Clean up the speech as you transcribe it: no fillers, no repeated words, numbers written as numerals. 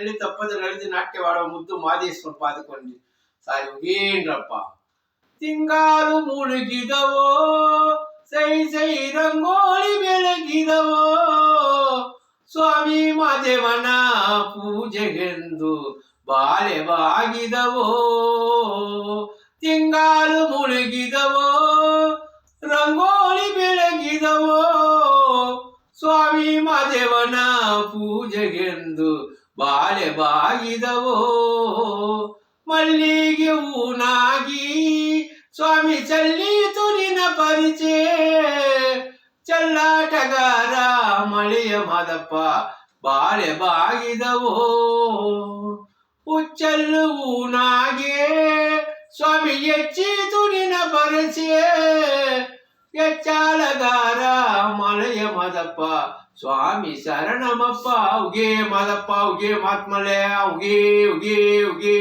ಮನೆಯಲ್ಲಿ ತಪ್ಪದ ನಡೆದು ನಾಟ್ಯವಾಡುವ ಮುದ್ದು ಮಾದೇಶ್ವರ ಪಾದಕೊಂಡು ಸಾರಿ ಏನ್ರಪ್ಪ. ತಿಂಗಾಲು ಮುಳುಗಿದವೋ ಸೈ ಸೈ ರಂಗೋಲಿ ಬೆಳಗಿದವೋ ಸ್ವಾಮಿ ಮಾದೇವನ ಪೂಜೆಗೆಂದು ಬಾಳೆವಾಗಿದವೋ. ತಿಂಗಾಲು ಮುಳುಗಿದವೋ ರಂಗೋಲಿ ಬೆಳಗಿದವೋ ಸ್ವಾಮಿ ಮಾದೇವನ ಪೂಜೆಗೆಂದು ಬಾಳೆವಾಗಿದವೋ. ಮಲ್ಲಿಗೆ ಹೂನಾಗಿ ಸ್ವಾಮಿ ಚಲ್ಲೀತು ನಿನ್ನ ಪರಿಚಯ ಚಲ್ಲಾಟಗಾರ ಮಳೆಯ ಮಾದಪ್ಪ ಬಾಳೆ ಬಾಗಿದವೋ. ಹುಚ್ಚಲ್ಲು ಹೂನಾಗೆ ಸ್ವಾಮಿ ಹೆಚ್ಚಿತು ನಿನ್ನ ಪರಿಚಯ ಹೆಚ್ಚಾಳಗಾರ ಮಳೆಯ ಮಾದಪ್ಪ ಸ್ವಾಮಿ ಶರಣಮಪ್ಪ. ಉಗೆ ಮಾದಪ್ಪ ಉಗೆ ಮಾತ್ಮಲೆ ಉಗೆ ಉಗೆ ಉಗೆ